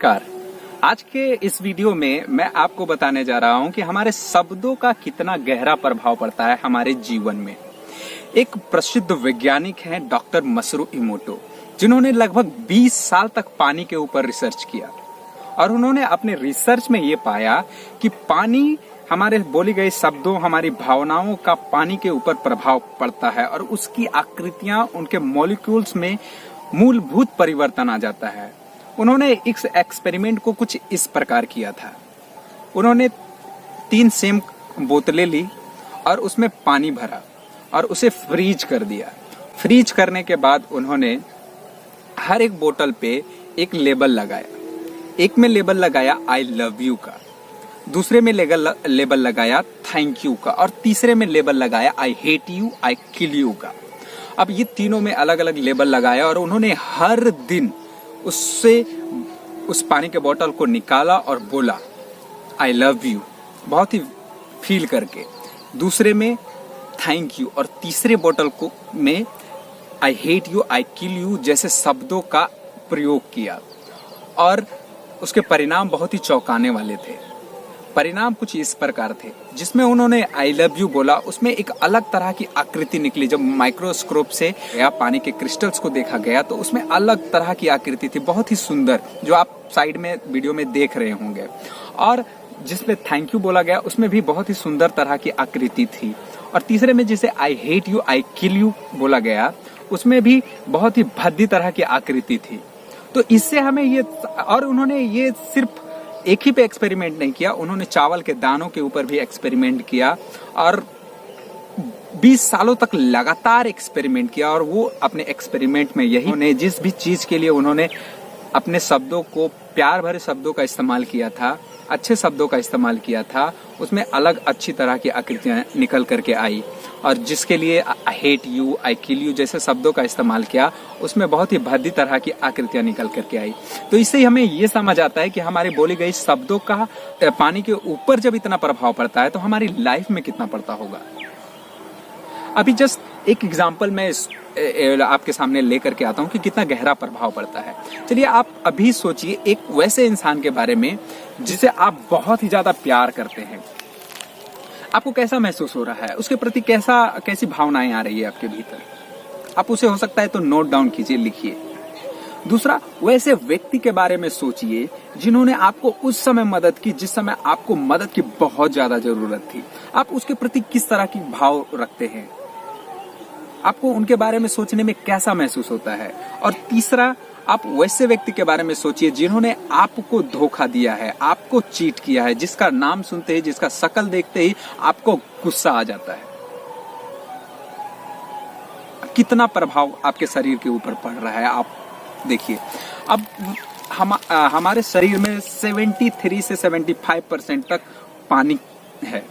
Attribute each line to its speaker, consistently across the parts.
Speaker 1: नमस्कार। आज के इस वीडियो में मैं आपको बताने जा रहा हूं कि हमारे शब्दों का कितना गहरा प्रभाव पड़ता है हमारे जीवन में। एक प्रसिद्ध वैज्ञानिक हैं डॉक्टर मसरू इमोटो, जिन्होंने लगभग 20 साल तक पानी के ऊपर रिसर्च किया और उन्होंने अपने रिसर्च में ये पाया कि पानी, हमारे बोली गई शब्दों, हमारी भावनाओं का पानी के ऊपर प्रभाव पड़ता है और उसकी आकृतियां, उनके मॉलिक्यूल्स में मूलभूत परिवर्तन आ जाता है। उन्होंने इस एक्सपेरिमेंट को कुछ इस प्रकार किया था। उन्होंने 3 सेम बोतलें ली और उसमें पानी भरा और उसे फ्रीज कर दिया। फ्रीज करने के बाद उन्होंने हर एक बोतल पे एक लेबल लगाया। एक में लेबल लगाया आई लव यू का, दूसरे में लेबल लगाया थैंक यू का और तीसरे में लेबल लगाया I hate you, I kill you का। अब ये तीनों में अलग अलग लेबल लगाया और उन्होंने हर दिन उससे उस पानी के बोतल को निकाला और बोला आई लव यू, बहुत ही फील करके। दूसरे में थैंक यू और तीसरे बोतल को में I hate you, I kill you जैसे शब्दों का प्रयोग किया और उसके परिणाम बहुत ही चौंकाने वाले थे। परिणाम कुछ इस प्रकार थे, जिसमें उन्होंने आई लव यू बोला, उसमें एक अलग तरह की आकृति निकली। जब माइक्रोस्कोप से या पानी के क्रिस्टल्स को देखा गया तो उसमें अलग तरह की आकृति थी, बहुत ही सुंदर, जो आप साइड में वीडियो में देख रहे होंगे। और जिसमें थैंक यू बोला गया उसमें भी बहुत ही सुंदर तरह की आकृति थी। और तीसरे में जिसे I hate you, I kill you बोला गया, उसमें भी बहुत ही भद्दी तरह की आकृति थी। तो इससे हमें ये, और उन्होंने ये सिर्फ एक ही पे एक्सपेरिमेंट नहीं किया, उन्होंने चावल के दानों के ऊपर भी एक्सपेरिमेंट किया और 20 सालों तक लगातार एक्सपेरिमेंट किया। और वो अपने एक्सपेरिमेंट में यही, उन्होंने जिस भी चीज के लिए उन्होंने अपने शब्दों को, प्यार भरे शब्दों का इस्तेमाल किया था, अच्छे शब्दों का इस्तेमाल किया था, उसमें अलग अच्छी तरह की आकृतियां निकल करके आई। और जिसके लिए I hate you, I kill you जैसे शब्दों का इस्तेमाल किया, उसमें बहुत ही भद्दी तरह की आकृतियां निकल करके आई। तो इससे हमें ये समझ आता है कि हमारी बोली गई शब्दों का पानी के ऊपर जब इतना प्रभाव पड़ता है तो हमारी लाइफ में कितना पड़ता होगा। अभी जस्ट एक एग्जाम्पल मैं आपके सामने लेकर के आता हूं कि कितना गहरा प्रभाव पड़ता है। चलिए आप अभी सोचिए एक वैसे इंसान के बारे में जिसे आप बहुत ही ज्यादा प्यार करते हैं। आपको कैसा महसूस हो रहा है, उसके प्रति कैसी भावनाएं आ रही है आपके भीतर। आप उसे हो सकता है तो नोट डाउन कीजिए, लिखिए। दूसरा, वैसे व्यक्ति के बारे में सोचिए जिन्होंने आपको उस समय मदद की जिस समय आपको मदद की बहुत ज्यादा जरूरत थी। आप उसके प्रति किस तरह की भाव रखते हैं, आपको उनके बारे में सोचने में कैसा महसूस होता है। और तीसरा, आप वैसे व्यक्ति के बारे में सोचिए जिन्होंने आपको धोखा दिया है, आपको चीट किया है, जिसका नाम सुनते ही, जिसका शक्ल देखते ही आपको गुस्सा आ जाता है। कितना प्रभाव आपके शरीर के ऊपर पड़ रहा है आप देखिए। अब हमारे शरीर में 73 से 75% तक पानी है।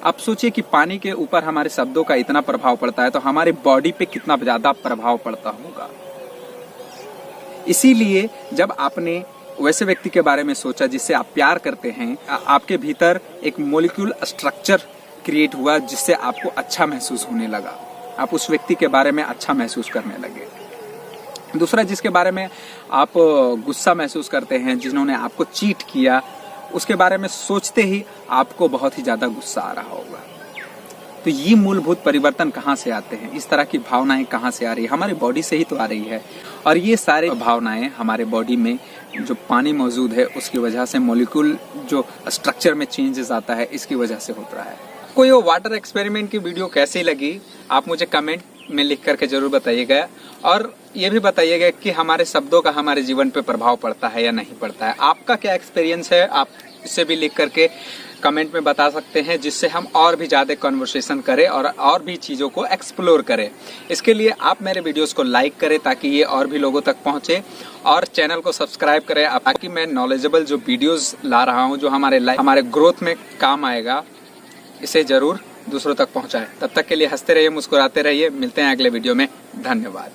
Speaker 1: अब सोचिए कि पानी के ऊपर हमारे शब्दों का इतना प्रभाव पड़ता है तो हमारी बॉडी पे कितना ज्यादा प्रभाव पड़ता होगा। इसीलिए जब आपने वैसे व्यक्ति के बारे में सोचा जिससे आप प्यार करते हैं, आपके भीतर एक मॉलिक्यूल स्ट्रक्चर क्रिएट हुआ जिससे आपको अच्छा महसूस होने लगा। आप उस व्यक्ति के बारे में अच्छा महसूस करने लगे। दूसरा, जिसके बारे में आप गुस्सा महसूस करते हैं, जिन्होंने आपको चीट किया, उसके बारे में सोचते ही आपको बहुत ही ज्यादा गुस्सा आ रहा होगा। तो ये मूलभूत परिवर्तन कहाँ से आते हैं, इस तरह की भावनाएं कहाँ से आ रही है? हमारी बॉडी से ही तो आ रही है। और ये सारे भावनाएं हमारे बॉडी में जो पानी मौजूद है उसकी वजह से, मॉलिक्यूल जो स्ट्रक्चर में चेंजेस आता है, इसकी वजह से होता है। कोई वो वाटर एक्सपेरिमेंट की वीडियो कैसी लगी आप मुझे कमेंट में लिख करके जरूर बताइएगा। और ये भी बताइएगा कि हमारे शब्दों का हमारे जीवन पे प्रभाव पड़ता है या नहीं पड़ता है। आपका क्या एक्सपीरियंस है, आप इसे भी लिख करके कमेंट में बता सकते हैं, जिससे हम और भी ज्यादा कन्वर्सेशन करें और भी चीजों को एक्सप्लोर करें। इसके लिए आप मेरे वीडियोस को लाइक करें ताकि ये और भी लोगों तक पहुंचे, और चैनल को सब्सक्राइब करें ताकि मैं नॉलेजेबल जो वीडियोस ला रहा हूं, जो हमारे ग्रोथ में काम आएगा, इसे जरूर दूसरों तक पहुंचाएं। तब तक के लिए हंसते रहिए, मुस्कुराते रहिए। मिलते हैं अगले वीडियो में। धन्यवाद।